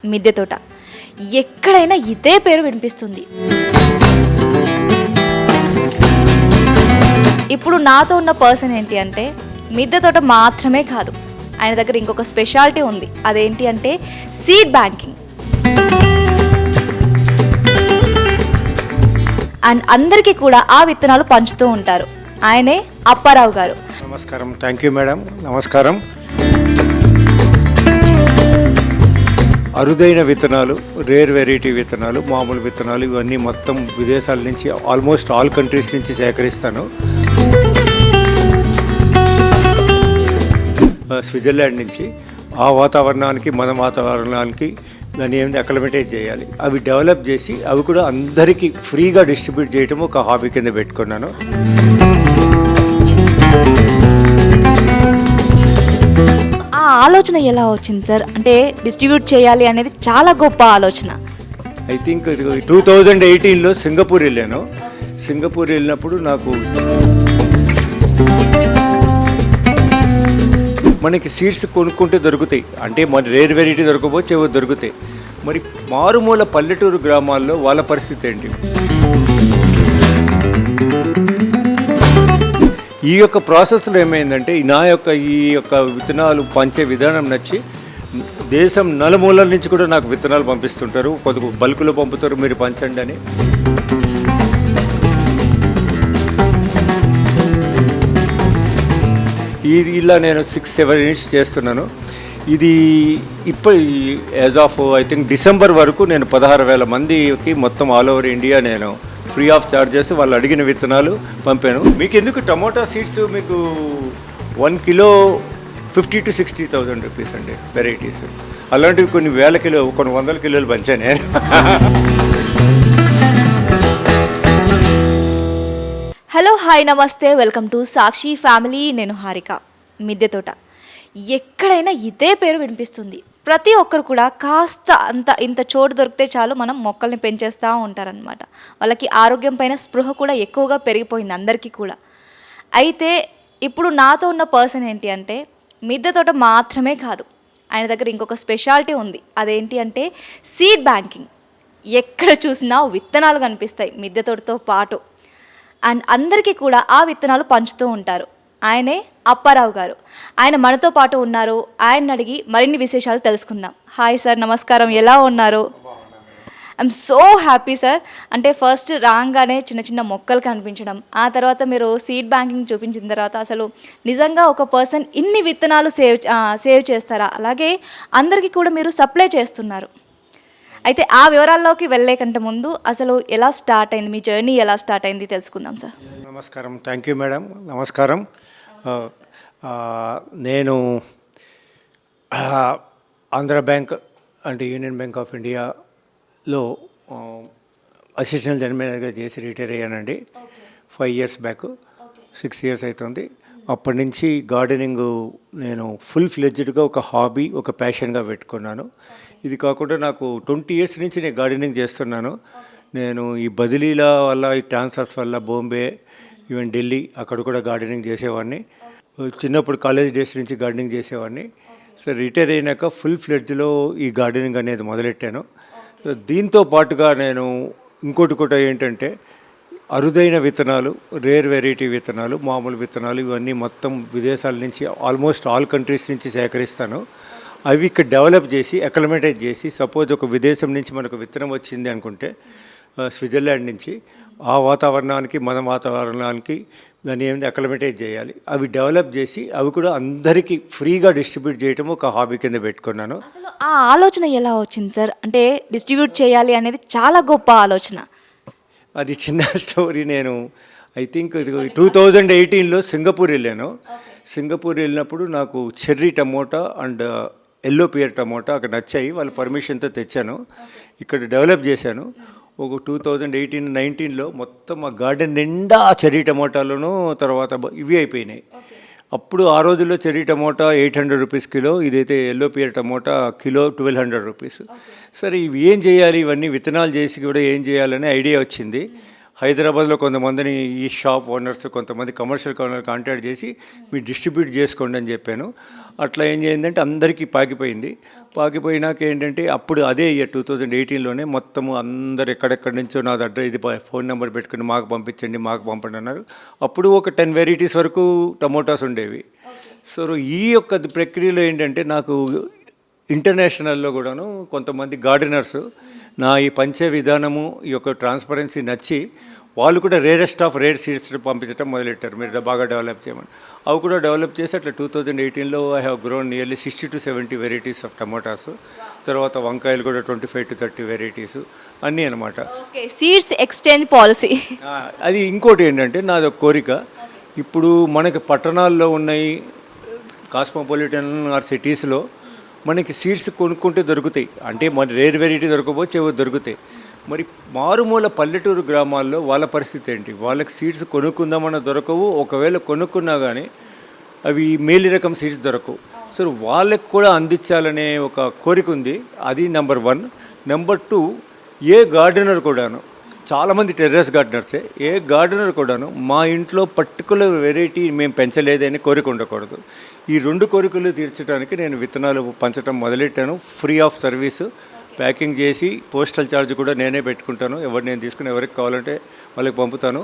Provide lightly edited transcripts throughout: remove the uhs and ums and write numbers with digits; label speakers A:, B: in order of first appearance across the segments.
A: మిద్దె తోట ఎక్కడైనా ఇదే పేరు వినిపిస్తుంది. ఇప్పుడు నాతో ఉన్న పర్సన్ ఏంటి అంటే మిద్దె తోట మాత్రమే కాదు, ఆయన దగ్గర ఇంకొక స్పెషాలిటీ ఉంది. అదేంటి అంటే సీడ్ బ్యాంకింగ్. అండ్ అందరికీ కూడా ఆ విత్తనాలు పంచుతూ ఉంటారు. ఆయనే అప్పారావు గారు.
B: నమస్కారం. Thank you madam. నమస్కారం. అరుదైన విత్తనాలు, రేర్ వెరైటీ విత్తనాలు, మామూలు విత్తనాలు ఇవన్నీ మొత్తం విదేశాల నుంచి ఆల్మోస్ట్ ఆల్ కంట్రీస్ నుంచి సేకరిస్తాను. స్విట్జర్లాండ్ నుంచి ఆ వాతావరణానికి మన వాతావరణానికి దాన్ని ఏమైనా అక్లమటైజ్ చేయాలి, అవి డెవలప్ చేసి అవి కూడా అందరికీ ఫ్రీగా డిస్ట్రిబ్యూట్ చేయడం ఒక హాబీ కింద పెట్టుకున్నాను.
A: ఆ ఆలోచన ఎలా వచ్చింది సార్? అంటే డిస్ట్రిబ్యూట్ చేయాలి అనేది చాలా గొప్ప ఆలోచన.
B: ఐ థింక్ 2018లో సింగపూర్ వెళ్ళాను. సింగపూర్ వెళ్ళినప్పుడు నాకు మనకి సీడ్స్ కొనుక్కుంటే దొరుకుతాయి, అంటే మన రేర్ వెరైటీ దొరకకపోతే ఏవో దొరుకుతాయి. మరి మారుమూల పల్లెటూరు గ్రామాల్లో వాళ్ళ పరిస్థితి ఏంటి? ఈ యొక్క ప్రాసెస్లో ఏమైందంటే ఈ యొక్క విత్తనాలు పంచే విధానం నచ్చి దేశం నలుమూలల నుంచి కూడా నాకు విత్తనాలు పంపిస్తుంటారు. కొద్దిగా బల్కులో పంపుతారు, మీరు పంచండి అని. ఇది ఇలా నేను 6-7 ఇయర్స్ చేస్తున్నాను. ఇది ఇప్పుడు as of I think December వరకు నేను 16,000 మందికి మొత్తం ఆల్ ఓవర్ ఇండియా నేను ఫ్రీ ఆఫ్ చార్జెస్ వాళ్ళు అడిగిన విత్తనాలు పంపాను. మీకు ఎందుకు టమోటా సీడ్స్ మీకు 1 కిలో 50,000 to 60,000 రూపీస్ అండి వెరైటీస్. అలాంటివి కొన్ని వేల కిలో, కొన్ని 100 కిలోలు పంచాను నేను.
A: హలో, హాయ్, నమస్తే, వెల్కమ్ టు సాక్షి ఫ్యామిలీ. నేను హారిక. మిద్దె తోట ఎక్కడైనా ఇదే పేరు వినిపిస్తుంది. ప్రతి ఒక్కరు కూడా కాస్త ఇంత చోటు దొరికితే చాలు మనం మొక్కల్ని పెంచేస్తూ ఉంటారనమాట. వాళ్ళకి ఆరోగ్యం పైన స్పృహ కూడా ఎక్కువగా పెరిగిపోయింది అందరికీ కూడా. అయితే ఇప్పుడు నాతో ఉన్న పర్సన్ ఏంటి అంటే మిద్దె తోట మాత్రమే కాదు, ఆయన దగ్గర ఇంకొక స్పెషాలిటీ ఉంది. అదేంటి అంటే సీడ్ బ్యాంకింగ్. ఎక్కడ చూసినా విత్తనాలు కనిపిస్తాయి మిద్దె తోటతో పాటు. అండ్ అందరికీ కూడా ఆ విత్తనాలు పంచుతూ ఉంటారు. ఆయనే అప్పారావు గారు. ఆయన మనతో పాటు ఉన్నారు. ఆయన అడిగి మరిన్ని విశేషాలు తెలుసుకుందాం. హాయ్ సార్, నమస్కారం. ఎలా ఉన్నారు? I'm so happy sir. అంటే ఫస్ట్ రాగానే చిన్న చిన్న మొక్కలు కనిపించడం, ఆ తర్వాత మీరు సీడ్ బ్యాంకింగ్ చూపించిన తర్వాత అసలు నిజంగా ఒక పర్సన్ ఇన్ని విత్తనాలు సేవ్ చేస్తారా? అలాగే అందరికీ కూడా మీరు సప్లై చేస్తున్నారు. అయితే ఆ వివరాల్లోకి వెళ్ళే కంటే ముందు అసలు ఎలా స్టార్ట్ అయింది, మీ జర్నీ ఎలా స్టార్ట్ అయింది తెలుసుకుందాం సార్.
B: నమస్కారం. Thank you madam. నమస్కారం. నేను ఆంధ్ర బ్యాంక్ అంటే యూనియన్ బ్యాంక్ ఆఫ్ ఇండియాలో అసిస్టెంట్ జనరల్ మేనేజర్గా చేసి రిటైర్ అయ్యానండి 5 years బ్యాక్. 6 years అవుతుంది. అప్పటి నుంచి గార్డెనింగ్ నేను ఫుల్ ఫ్లెడ్జ్డ్గా ఒక హాబీ, ఒక ప్యాషన్గా పెట్టుకున్నాను. ఇది కాకుండా నాకు 20 years నుంచి నేను గార్డెనింగ్ చేస్తున్నాను. నేను ఈ బదిలీల వల్ల, ఈ ట్రాన్స్ఫర్స్ వల్ల బాంబే, ఈవెన్ ఢిల్లీ అక్కడ కూడా గార్డెనింగ్ చేసేవాడిని. చిన్నప్పుడు కాలేజ్ డేస్ నుంచి గార్డెనింగ్ చేసేవాడిని. సో రిటైర్ అయినాక ఫుల్ ఫ్లెడ్జ్లో ఈ గార్డెనింగ్ అనేది మొదలెట్టాను. సో దీంతో పాటుగా నేను ఇంకోటి కూడా ఏంటంటే అరుదైన విత్తనాలు, రేర్ వెరైటీ విత్తనాలు, మామూలు విత్తనాలు ఇవన్నీ మొత్తం విదేశాల నుంచి ఆల్మోస్ట్ ఆల్ కంట్రీస్ నుంచి సేకరిస్తాను. అవి ఇక్కడ డెవలప్ చేసి అక్లమటైజ్ చేసి, సపోజ్ ఒక విదేశం నుంచి మనకు విత్తనం వచ్చింది అనుకుంటే స్విట్జర్లాండ్ నుంచి ఆ వాతావరణానికి మన వాతావరణానికి దాన్ని ఏమైనా అక్లమటైజ్ చేయాలి, అవి డెవలప్ చేసి అవి కూడా అందరికీ ఫ్రీగా డిస్ట్రిబ్యూట్ చేయడం ఒక హాబీ కింద పెట్టుకున్నాను.
A: అసలు ఆ ఆలోచన ఎలా వచ్చింది సార్? అంటే డిస్ట్రిబ్యూట్ చేయాలి అనేది చాలా గొప్ప ఆలోచన.
B: అది చిన్న స్టోరీ. నేను ఐ థింక్ 2018లో సింగపూర్ వెళ్ళాను. సింగపూర్ వెళ్ళినప్పుడు నాకు cherry tomato and yellow pear tomato అక్కడ నచ్చాయి. వాళ్ళ పర్మిషన్తో తెచ్చాను, ఇక్కడ డెవలప్ చేశాను. ఒక 2018-19లో మొత్తం ఆ గార్డెన్ నిండా చెర్రీ టమోటాలను తర్వాత ఇవి అయిపోయినాయి. అప్పుడు ఆ రోజుల్లో చెర్రీ టమోటా 800 రూపీస్ కిలో, ఇదైతే yellow pear tomato kilo 1200 rupees. సరే ఇవి ఏం చేయాలి, ఇవన్నీ విత్తనాలు చేసి కూడా ఏం చేయాలనే ఐడియా వచ్చింది. హైదరాబాద్లో కొంతమందిని ఈ షాప్ ఓనర్స్ కొంతమంది కమర్షియల్ ఓనర్ కాంటాక్ట్ చేసి మీరు డిస్ట్రిబ్యూట్ చేసుకోండి అని చెప్పాను. అట్లా ఏం చేయిందంటే అందరికీ పాకిపోయినాక ఏంటంటే అప్పుడు అదే ఇయర్ 2018లోనే మొత్తము అందరు ఎక్కడెక్కడి నుంచో నా దగ్గర ఇది ఫోన్ నెంబర్ పెట్టుకుని మాకు పంపండి అన్నారు. అప్పుడు ఒక 10 వెరైటీస్ వరకు టమోటాస్ ఉండేవి. సో ఈ యొక్క ప్రక్రియలో ఏంటంటే నాకు ఇంటర్నేషనల్లో కూడాను కొంతమంది గార్డెనర్స్ నా ఈ పంచే విధానము ఈ యొక్క ట్రాన్స్పరెన్సీ నచ్చి వాళ్ళు కూడా రేరెస్ట్ ఆఫ్ రేర్ సీడ్స్ పంపించడం మొదలెట్టారు. మీరు బాగా డెవలప్ చేయమని. అవి కూడా డెవలప్ చేసి అట్లా 2018లో I have grown nearly 60 to 70 varieties of tomatoes. తర్వాత వంకాయలు కూడా 25 to 30 వెరైటీస్ అన్నీ అనమాట.
A: Okay, seeds exchange policy.
B: అది ఇంకోటి ఏంటంటే నాది ఒక కోరిక. ఇప్పుడు మనకి పట్టణాల్లో ఉన్నాయి కాస్మోపాలిటన్ ఆర్ సిటీస్లో మనకి సీడ్స్ కొనుక్కుంటే దొరుకుతాయి. అంటే మన రేర్ వెరైటీ దొరకపోవచ్చు, ఏవో దొరుకుతాయి. మరి మారుమూల పల్లెటూరు గ్రామాల్లో వాళ్ళ పరిస్థితి ఏంటి? వాళ్ళకి సీడ్స్ కొనుక్కుందామన్నా దొరకవు. ఒకవేళ కొనుక్కున్నా కానీ అవి మేలి రకం సీడ్స్ దొరకవు. సో వాళ్ళకి కూడా అందించాలనే ఒక కోరిక ఉంది. అది నెంబర్ 1. నెంబర్ 2, ఏ గార్డెనర్ కూడాను, చాలామంది టెర్రస్ గార్డెనర్సే, ఏ గార్డెనర్ కూడాను మా ఇంట్లో పర్టికులర్ వెరైటీ మేము పెంచలేదని కోరిక ఉండకూడదు. ఈ 2 కోరికలు తీర్చడానికి నేను విత్తనాలు పంచడం మొదలెట్టాను. ఫ్రీ ఆఫ్ సర్వీసు, ప్యాకింగ్ చేసి పోస్టల్ ఛార్జ్ కూడా నేనే పెట్టుకుంటాను. నేను తీసుకుని ఎవరికి కావాలంటే వాళ్ళకి పంపుతాను.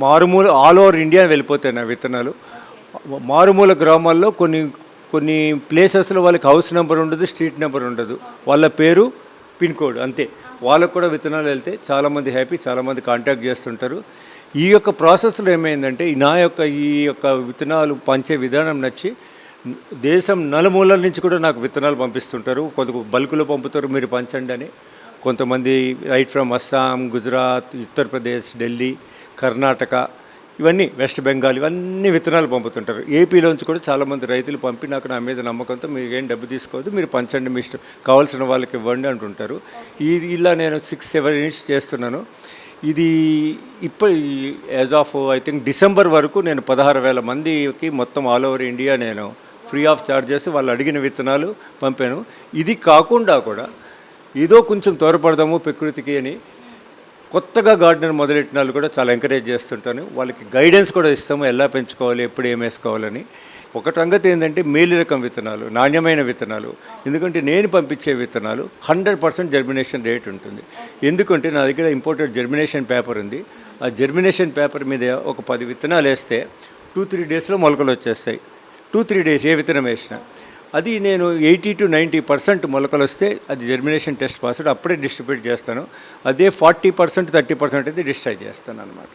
B: మారుమూల ఆల్ ఓవర్ ఇండియా వెళ్ళిపోతాయి నా విత్తనాలు. మారుమూల గ్రామాల్లో కొన్ని ప్లేసెస్లో వాళ్ళకి హౌస్ నెంబర్ ఉండదు, స్ట్రీట్ నెంబర్ ఉండదు, వాళ్ళ పేరు పిన్ కోడ్ అంతే. వాళ్ళకు కూడా విత్తనాలు వెళ్తే చాలామంది హ్యాపీ, చాలామంది కాంటాక్ట్ చేస్తుంటారు. ఈ యొక్క ప్రాసెస్లో ఏమైందంటే ఈ యొక్క విత్తనాలు పంచే విధానం నచ్చి దేశం నలుమూలల నుంచి కూడా నాకు విత్తనాలు పంపిస్తుంటారు. కొంత బల్కులో పంపుతారు, మీరు పంచండి అని. కొంతమంది రైట్ ఫ్రమ్ అస్సాం, గుజరాత్, ఉత్తరప్రదేశ్, ఢిల్లీ, కర్ణాటక, ఇవన్నీ వెస్ట్ బెంగాల్, ఇవన్నీ విత్తనాలు పంపుతుంటారు. ఏపీలోంచి కూడా చాలామంది రైతులు పంపి నాకు నా మీద నమ్మకంతో మీరు ఏం డబ్బు తీసుకోవద్దు, మీరు పంచండి, మీ ఇష్టం, కావాల్సిన వాళ్ళకి ఇవ్వండి అంటుంటారు. ఇలా నేను 6-7 ఇయర్స్ చేస్తున్నాను. ఇది ఇప్పుడు as of I think December వరకు నేను 16,000 మందికి మొత్తం ఆల్ ఓవర్ ఇండియా నేను ఫ్రీ ఆఫ్ చార్జెస్ వాళ్ళు అడిగిన విత్తనాలు పంపాను. ఇది కాకుండా కూడా ఏదో కొంచెం తోడ్పడదాము ప్రకృతికి అని కొత్తగా గార్డెన్ మొదలెట్టిన వాళ్ళు కూడా చాలా ఎంకరేజ్ చేస్తుంటాను. వాళ్ళకి గైడెన్స్ కూడా ఇస్తాము, ఎలా పెంచుకోవాలి, ఎప్పుడు ఏం వేసుకోవాలని. ఒక సంగతి ఏంటంటే మేలు రకం విత్తనాలు, నాణ్యమైన విత్తనాలు. ఎందుకంటే నేను పంపించే విత్తనాలు 100% జర్మినేషన్ రేట్ ఉంటుంది. ఎందుకంటే నా దగ్గర ఇంపోర్టెడ్ జర్మినేషన్ పేపర్ ఉంది. ఆ జర్మినేషన్ పేపర్ మీద ఒక 10 విత్తనాలు వేస్తే 2-3 డేస్లో మొలకలు వచ్చేస్తాయి. 2-3 డేస్ ఏ విత్తనం వేసినా. అది నేను 80 to 90% మొలకలు వస్తే అది జర్మినేషన్ టెస్ట్ పాస్డ్, అప్పుడే డిస్ట్రిబ్యూట్ చేస్తాను. అదే 40%, 30% అయితే డిస్ట్రాయ్ చేస్తాను అనమాట.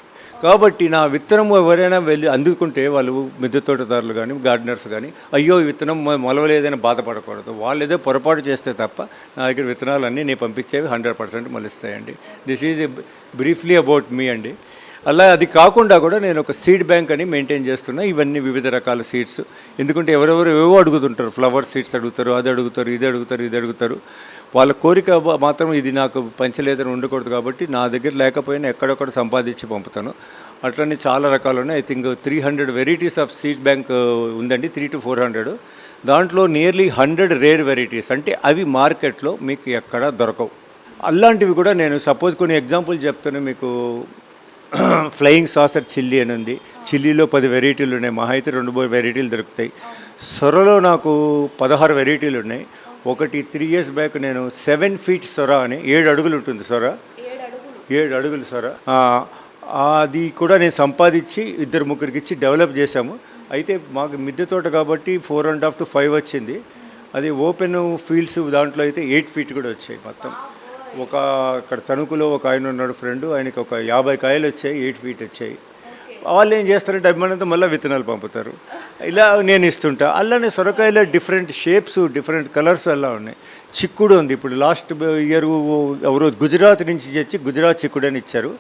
B: కాబట్టి నా విత్తనం ఎవరైనా వెళ్ళి అందుకుంటే వాళ్ళు మిద్దె తోటదారులు కానీ గార్డెనర్స్ కానీ అయ్యో ఈ విత్తనం మొలవలేదని బాధపడకూడదు. వాళ్ళు ఏదో పొరపాటు చేస్తే తప్ప నా దగ్గర విత్తనాలన్నీ నేను పంపించేవి 100% మొలుస్తాయండి. This is briefly about me అండి. అలా అది కాకుండా కూడా నేను ఒక సీడ్ బ్యాంక్ అని మెయింటైన్ చేస్తున్నా. ఇవన్నీ వివిధ రకాల సీడ్స్. ఎందుకంటే ఎవరెవరు ఏవో అడుగుతుంటారు, ఫ్లవర్ సీడ్స్ అడుగుతారు, అది అడుగుతారు, ఇది అడుగుతారు. వాళ్ళ కోరిక మాత్రం ఇది నాకు పంచలేదని ఉండకూడదు. కాబట్టి నా దగ్గర లేకపోయినా ఎక్కడొక్కడ సంపాదించి పంపుతాను. అట్లనే చాలా రకాలు ఉన్నాయి. I think 300 varieties of seed bank ఉందండి, 300 to 400. దాంట్లో నియర్లీ 100 రేర్ వెరైటీస్, అంటే అవి మార్కెట్లో మీకు ఎక్కడ దొరకవు. అలాంటివి కూడా నేను సపోజ్ కొన్ని ఎగ్జాంపుల్ చెప్తాను మీకు. ఫ్లయింగ్ సాసర్ చిల్లీ అని ఉంది. చిల్లీలో 10 వెరైటీలు ఉన్నాయి, మహా అయితే 2-3 వెరైటీలు దొరుకుతాయి. సొరలో నాకు 16 వెరైటీలు ఉన్నాయి. ఒకటి 3 years బ్యాక్ నేను 7 feet సొర అని 7 అడుగులు ఉంటుంది సొర, 7 అడుగులు సొర. అది కూడా నేను సంపాదించి 2-3 ఇచ్చి డెవలప్ చేశాము. అయితే మాకు మిద్దె తోట కాబట్టి 4.5 to 5 వచ్చింది. అది ఓపెన్ ఫీల్డ్స్ దాంట్లో అయితే 8 feet కూడా వచ్చాయి మొత్తం. అక్కడ తణుకులో ఒక ఆయన ఉన్నాడు ఫ్రెండ్, ఆయనకి ఒక 50 కాయలు వచ్చాయి, 8 feet వచ్చాయి. వాళ్ళు ఏం చేస్తారంటే అభిమానంతో మళ్ళీ విత్తనాలు పంపుతారు. ఇలా నేను ఇస్తుంటా. అలానే సొరకాయలో డిఫరెంట్ షేప్స్, డిఫరెంట్ కలర్స్ అలా ఉన్నాయి. చిక్కుడు ఉంది. ఇప్పుడు లాస్ట్ ఇయర్ ఎవరో గుజరాత్ నుంచి తెచ్చి గుజరాత్ చిక్కుడు అని ఇచ్చారు.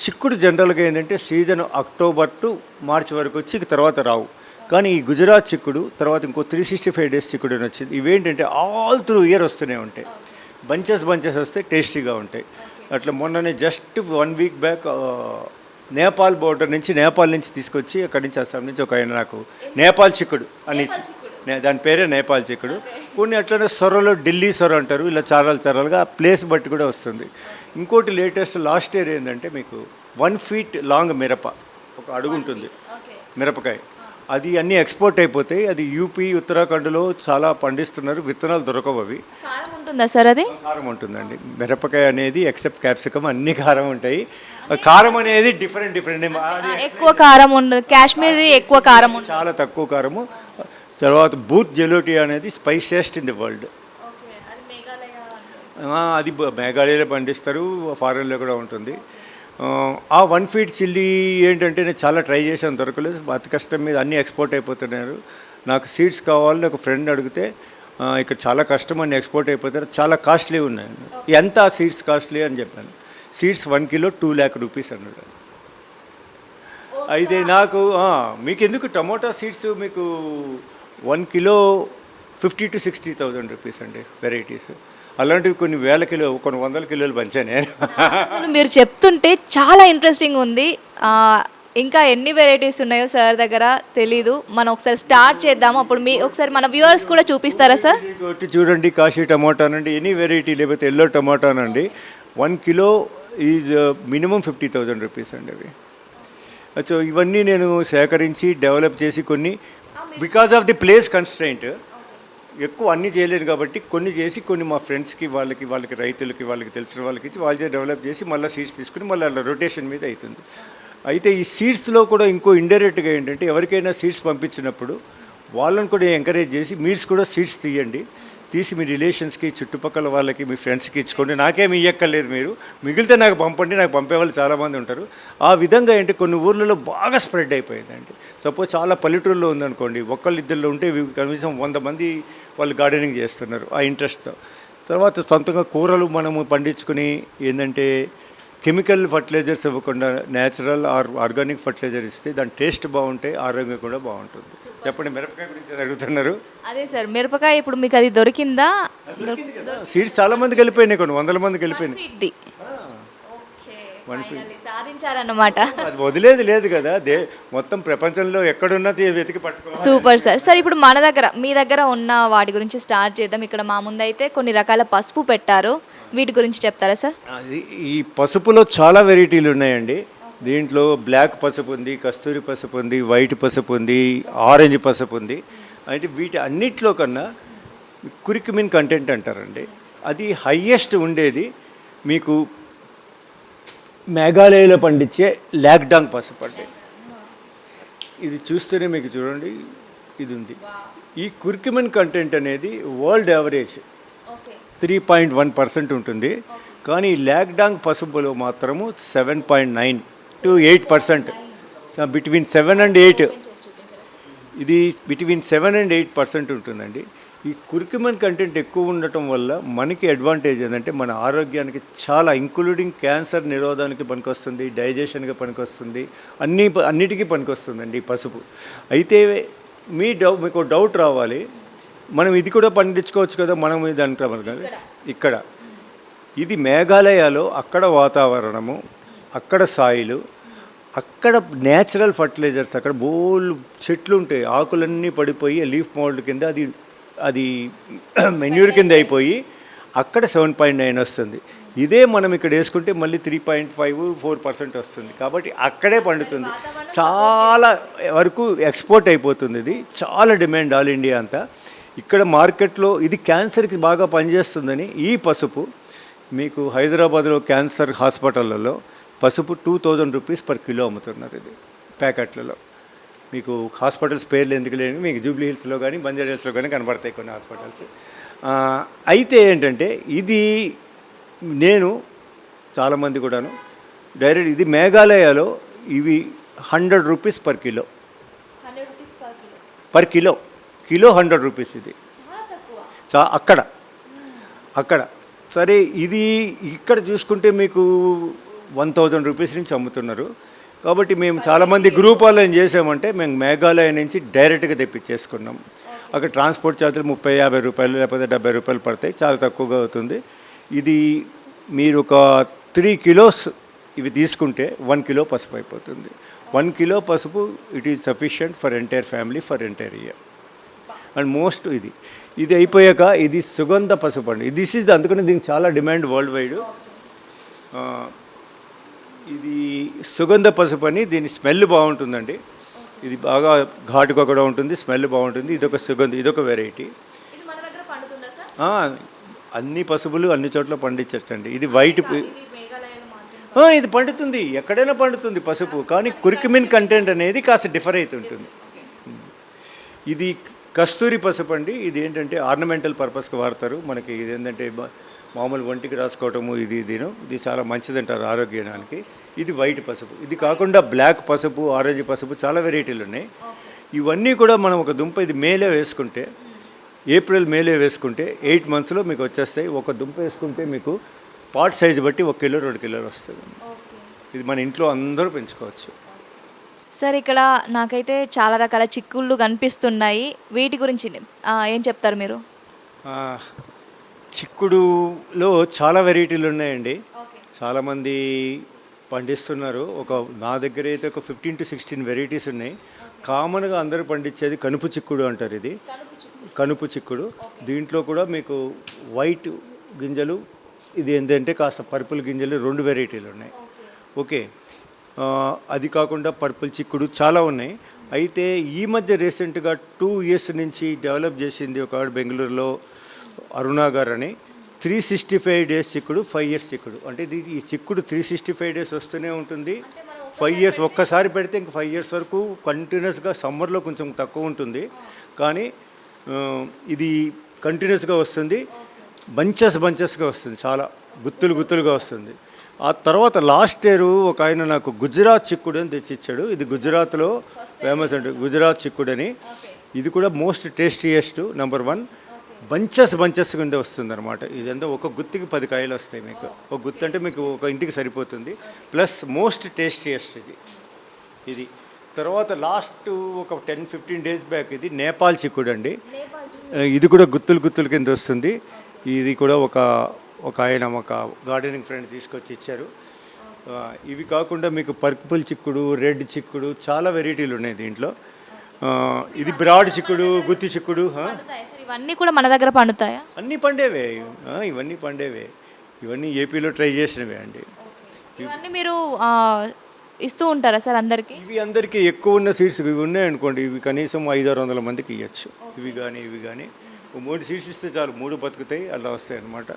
B: చిక్కుడు జనరల్గా ఏంటంటే సీజన్ అక్టోబర్ to మార్చ్ వరకు వచ్చి తర్వాత రావు. కానీ ఈ గుజరాత్ చిక్కుడు తర్వాత ఇంకో 365 days చిక్కుడు అని వచ్చింది. ఇవేంటంటే ఆల్ త్రూ ఇయర్ వస్తూనే ఉంటాయి. బంచెస్ వస్తే టేస్టీగా ఉంటాయి. అట్లా మొన్ననే just 1 week back Nepal border నుంచి తీసుకొచ్చి అక్కడి నుంచి అస్సాం నుంచి ఒక ఆయన నాకు నేపాల్ చిక్కుడు అని ఇచ్చి దాని పేరే నేపాల్ చిక్కుడు. కొన్ని అట్లనే సొరలో ఢిల్లీ సొర అంటారు, ఇలా చారాలుగా ప్లేస్ బట్టి కూడా వస్తుంది. ఇంకోటి లేటెస్ట్ లాస్ట్ ఇయర్ ఏంటంటే మీకు 1 feet లాంగ్ మిరప, ఒక అడుగు ఉంటుంది మిరపకాయ, అది అన్నీ ఎక్స్పోర్ట్ అయిపోతాయి. అది యూపీ ఉత్తరాఖండ్లో చాలా పండిస్తున్నారు, విత్తనాలు దొరకవు అవి.
A: కారం ఉంటుందా సార్ అది?
B: కారం ఉంటుందండి. మిరపకాయ అనేది ఎక్సెప్ట్ క్యాప్సికమ్ అన్ని కారం ఉంటాయి. కారం అనేది డిఫరెంట్
A: ఎక్కువ కారం ఉండదు, కాశ్మీరీ ఎక్కువ కారం ఉండదు,
B: చాలా తక్కువ కారము. తర్వాత బూత్ జెలోటి అనేది స్పైసియస్ట్ ఇన్ ది వరల్డ్. అది మేఘాలయలో పండిస్తారు, ఫారెన్లో కూడా ఉంటుంది. ఆ 1 feet చిల్లీ ఏంటంటే నేను చాలా ట్రై చేశాను, దొరకలేదు. అతి కష్టం మీద అన్నీ ఎక్స్పోర్ట్ అయిపోతున్నారు. నాకు సీడ్స్ కావాలని ఒక ఫ్రెండ్ అడిగితే ఇక్కడ చాలా కష్టం అని ఎక్స్పోర్ట్ అయిపోతారు, చాలా కాస్ట్లీ ఉన్నాయి. ఎంత సీడ్స్ కాస్ట్లీ అని చెప్పాను. సీడ్స్ 1 kilo 2 lakh rupees అన్నాడు. అయితే నాకు మీకు ఎందుకు టమోటా సీడ్స్ మీకు 1 kilo 50,000 to 60,000 rupees అండి వెరైటీస్. అలాంటివి కొన్ని వేల కిలో, కొన్ని 100 kilos పంచాను నేను.
A: అసలు మీరు చెప్తుంటే చాలా ఇంట్రెస్టింగ్ ఉంది. ఇంకా ఎన్ని వెరైటీస్ ఉన్నాయో సార్ దగ్గర తెలీదు. మనం ఒకసారి స్టార్ట్ చేద్దాము. అప్పుడు ఒకసారి మన వ్యూవర్స్ కూడా చూపిస్తారా సార్?
B: ఒకటి చూడండి, కాశీ టమాటా అనండి, ఎనీ వెరైటీ, లేకపోతే ఎల్లో టమాటా అనండి. 1 kilo ఈజ్ మినిమం 50,000 rupees అండి అవి. సో ఇవన్నీ నేను సేకరించి డెవలప్ చేసి కొన్ని, because of the place constraint ఎక్కువ అన్నీ చేయలేదు కాబట్టి కొన్ని చేసి, కొన్ని మా ఫ్రెండ్స్కి వాళ్ళకి రైతులకి వాళ్ళకి తెలిసిన వాళ్ళకి ఇచ్చి వాళ్ళే డెవలప్ చేసి మళ్ళీ సీడ్స్ తీసుకుని మళ్ళీ అలా రొటేషన్ మీద అవుతుంది. అయితే ఈ సీడ్స్లో కూడా ఇంకో ఇండైరెక్ట్గా ఏంటంటే, ఎవరికైనా సీడ్స్ పంపించినప్పుడు వాళ్ళని కూడా ఎంకరేజ్ చేసి మీరు కూడా సీడ్స్ తీయండి, తీసి మీ రిలేషన్స్కి, చుట్టుపక్కల వాళ్ళకి, మీ ఫ్రెండ్స్కి ఇచ్చుకోండి, నాకేమి ఇయ్యక్కర్లేదు, మీరు మిగిలితే నాకు పంపండి, నాకు పంపే వాళ్ళు చాలామంది ఉంటారు. ఆ విధంగా ఏంటి కొన్ని ఊర్లలో బాగా స్ప్రెడ్ అయిపోయిందండి. సపోజ్ చాలా పల్లెటూరులో ఉందనుకోండి, ఇద్దరిలో ఉంటే కనీసం 100 మంది వాళ్ళు గార్డెనింగ్ చేస్తున్నారు ఆ ఇంట్రెస్ట్తో. తర్వాత సొంతంగా కూరలు మనము పండించుకుని ఏంటంటే కెమికల్ ఫర్టిలైజర్స్ ఇవ్వకుండా న్యాచురల్ ఆర్గానిక్ ఫర్టిలైజర్ ఇస్తే దాని టేస్ట్ బాగుంటే ఆరోగ్యం కూడా బాగుంటుంది. చెప్పండి, మిరపకాయ గురించి అడుగుతున్నారు.
A: అదే సార్, మిరపకాయ ఇప్పుడు మీకు అది దొరికిందా?
B: సీడ్స్ చాలా మందికి వెళ్ళిపోయినాయి, కొన్ని 100 మందికి వెళ్ళిపోయినాయి.
A: సాధించారన్నమాట.
B: అది వదిలేదు లేదు కదా, మొత్తం ప్రపంచంలో ఎక్కడున్నది వెతికి పట్టుకో.
A: Super sir. సార్ ఇప్పుడు మన దగ్గర, మీ దగ్గర ఉన్న వాటి గురించి స్టార్ట్ చేద్దాం. ఇక్కడ మా ముందు అయితే కొన్ని రకాల పసుపు పెట్టారు, వీటి గురించి చెప్తారా సార్?
B: అది ఈ పసుపులో చాలా వెరైటీలు ఉన్నాయండి. దీంట్లో బ్లాక్ పసుపు ఉంది, కస్తూరి పసుపు ఉంది, వైట్ పసుపు ఉంది, ఆరెంజ్ పసుపు ఉంది. అంటే వీటి అన్నిట్లో కన్నా కురికుమిన్ కంటెంట్ అంటారండి, అది హయ్యెస్ట్ ఉండేది మీకు మేఘాలయలో పండించే లాక్డాంగ్ పసుపు అండి. ఇది చూస్తేనే మీకు చూడండి, ఇది ఉంది. ఈ కుర్కుమిన్ కంటెంట్ అనేది వరల్డ్ యావరేజ్ 3.1% ఉంటుంది, కానీ ఈ లాక్డాంగ్ పసుపులో మాత్రము 7.9 to 8%, బిట్వీన్ 7 and 8, ఇది బిట్వీన్ 7 and 8% ఉంటుందండి. ఈ కుర్కుమిన్ కంటెంట్ ఎక్కువ ఉండటం వల్ల మనకి అడ్వాంటేజ్ ఏంటంటే మన ఆరోగ్యానికి చాలా, ఇంక్లూడింగ్ క్యాన్సర్ నిరోధానికి పనికొస్తుంది, డైజెషన్గా పనికొస్తుంది, అన్నిటికీ పనికొస్తుందండి ఈ పసుపు. అయితే మీకు డౌట్ రావాలి, మనం ఇది కూడా పండించుకోవచ్చు కదా, మనం ఇది అంటాం కదా. ఇక్కడ ఇది మేఘాలయలో అక్కడ వాతావరణము, అక్కడ సాయిలు, అక్కడ న్యాచురల్ ఫర్టిలైజర్స్, అక్కడ బోల్ చెట్లు ఉంటాయి, ఆకులన్నీ పడిపోయి లీఫ్ మోల్డ్ కింద అది మెన్యూర్ కింద అయిపోయి అక్కడ 7.9 వస్తుంది. ఇదే మనం ఇక్కడ వేసుకుంటే మళ్ళీ 3.5-4% వస్తుంది. కాబట్టి అక్కడే పండుతుంది, చాలా వరకు ఎక్స్పోర్ట్ అయిపోతుంది. ఇది చాలా డిమాండ్ ఆల్ ఇండియా అంతా. ఇక్కడ మార్కెట్లో ఇది క్యాన్సర్కి బాగా పనిచేస్తుందని ఈ పసుపు మీకు హైదరాబాద్లో క్యాన్సర్ హాస్పిటళ్ళలో పసుపు 2,000 rupees per kilo అమ్ముతున్నారు. ఇది ప్యాకెట్లలో. మీకు హాస్పిటల్స్ పేర్లు ఎందుకు లేని మీకు జూబ్లీ హిల్స్లో కానీ బంజారా హిల్స్లో కానీ కనబడతాయి కొన్ని హాస్పిటల్స్. అయితే ఏంటంటే ఇది నేను చాలామంది కూడాను డైరెక్ట్ ఇది మేఘాలయలో ఇవి 100 rupees per kilo. Per kilo 100 rupees ఇది అక్కడ సరే. ఇది ఇక్కడ చూసుకుంటే మీకు 1,000 rupees నుంచి అమ్ముతున్నారు. కాబట్టి మేము చాలామంది గ్రూప్ వాళ్ళు ఏం చేసామంటే మేము మేఘాలయ నుంచి డైరెక్ట్గా తెప్పించేసుకున్నాం. అక్కడ ట్రాన్స్పోర్ట్ ఛార్జీలు 30-50 రూపాయలు లేకపోతే 70 రూపాయలు పడతాయి, చాలా తక్కువగా అవుతుంది. ఇది మీరు ఒక 3 kilos ఇవి తీసుకుంటే 1 kilo పసుపు అయిపోతుంది. 1 kilo పసుపు it is sufficient for entire family for entire year. And most ఇది అయిపోయాక ఇది సుగంధ పసుపు అండి. దిస్ ఈజ్ అందుకని దీనికి చాలా డిమాండ్ వరల్డ్ వైడ్. ఇది సుగంధ పసుపు అని, దీని స్మెల్ బాగుంటుందండి. ఇది బాగా ఘాటుగా కూడా ఉంటుంది, స్మెల్ బాగుంటుంది. ఇదొక వెరైటీ.
A: ఇది మన దగ్గర పండుతుందా సార్?
B: అన్ని పసుపులు అన్ని చోట్ల పండించచ్చండి. ఇది వైట్
A: ఇది మేఘాలయలో మాత్రం
B: ఇది పండుతుంది, ఎక్కడైనా పండుతుంది పసుపు, కానీ కుర్కుమిన్ కంటెంట్ అనేది కాస్త డిఫర్ అవుతుంటుంది. ఇది కస్తూరి పసుపు అండి. ఇది ఏంటంటే ఆర్నమెంటల్ పర్పస్కి వాడతారు. మనకి ఇది ఏంటంటే మామూలు ఒంటికి రాసుకోవటము, ఇది చాలా మంచిదంటారు ఆరోగ్యానికి. ఇది వైట్ పసుపు. ఇది కాకుండా బ్లాక్ పసుపు, ఆరెంజ్ పసుపు, చాలా వెరైటీలు ఉన్నాయి. ఇవన్నీ కూడా మనం ఒక దుంప ఇది మేలో వేసుకుంటే, ఏప్రిల్ మేలో వేసుకుంటే 8 monthsలో మీకు వచ్చేస్తాయి. ఒక దుంప వేసుకుంటే మీకు పాట్ సైజు బట్టి 1 కిలో 2 కిలోలు వస్తుంది. ఇది మన ఇంట్లో అందరూ పెంచుకోవచ్చు.
A: సార్, ఇక్కడ నాకైతే చాలా రకాల చిక్కుళ్ళు కనిపిస్తున్నాయి. వీటి గురించి ఏం చెప్తారు మీరు?
B: చిక్కుడులో చాలా వెరైటీలు ఉన్నాయండి. చాలామంది పండిస్తున్నారు. నా దగ్గర అయితే ఒక 15 to 16 వెరైటీస్ ఉన్నాయి. కామన్గా అందరూ పండించేది కనుపు చిక్కుడు అంటారు. ఇది కనుపు చిక్కుడు. దీంట్లో కూడా మీకు వైట్ గింజలు, ఇది ఏంటంటే కాస్త పర్పుల్ గింజలు, 2 వెరైటీలు ఉన్నాయి. ఓకే, అది కాకుండా పర్పుల్ చిక్కుడు చాలా ఉన్నాయి. అయితే ఈ మధ్య రీసెంట్గా 2 years నుంచి డెవలప్ చేసింది ఒక బెంగళూరులో అరుణా గారు అని, 365 days చిక్కుడు, 5 years చిక్కుడు. అంటే ఈ చిక్కుడు 365 days వస్తూనే ఉంటుంది. 5 years ఒక్కసారి పెడితే ఇంక 5 years వరకు కంటిన్యూస్గా. సమ్మర్లో కొంచెం తక్కువ ఉంటుంది, కానీ ఇది కంటిన్యూస్గా వస్తుంది. బంచెస్గా వస్తుంది, చాలా గుత్తులుగా వస్తుంది. ఆ తర్వాత లాస్ట్ ఇయర్ ఒక ఆయన నాకు గుజరాత్ చిక్కుడు అని తెచ్చిచ్చాడు. ఇది గుజరాత్లో ఫేమస్ అంటే గుజరాత్ చిక్కుడు అని. ఇది కూడా మోస్ట్ టేస్టీయెస్ట్ నెంబర్ 1. బంచెస్ కింద వస్తుంది అనమాట. ఇదంతా ఒక గుత్తికి 10 కాయలు వస్తాయి మీకు. ఒక గుత్తి అంటే మీకు ఒక ఇంటికి సరిపోతుంది. ప్లస్ మోస్ట్ టేస్టీయెస్ట్ ఇది. తర్వాత లాస్ట్ ఒక 10-15 days బ్యాక్ ఇది నేపాల్ చిక్కుడు అండి. ఇది కూడా గుత్తులు కింద వస్తుంది. ఇది కూడా ఒక ఆయన ఒక గార్డెనింగ్ ఫ్రెండ్ తీసుకొచ్చి ఇచ్చారు. ఇవి కాకుండా మీకు పర్పుల్ చిక్కుడు, రెడ్ చిక్కుడు, చాలా వెరైటీలు ఉన్నాయి దీంట్లో. ఇది బ్రాడ్ చిక్కుడు, గుత్తి చిక్కుడు.
A: ఇవన్నీ కూడా మన దగ్గర పండుతాయా?
B: అన్నీ పండేవే, ఇవన్నీ పండేవే. ఇవన్నీ ఏపీలో ట్రై చేసినవే అండి.
A: ఇవన్నీ మీరు ఇస్తూ ఉంటారా సార్ అందరికీ?
B: ఇవి అందరికీ ఎక్కువ ఉన్న సీడ్స్ ఇవి ఉన్నాయనుకోండి, ఇవి కనీసం 500-600 మందికి ఇవ్వచ్చు. ఇవి కానీ 3 సీడ్స్ ఇస్తే చాలు, 3 బతుకుతాయి, అలా వస్తాయి అన్నమాట.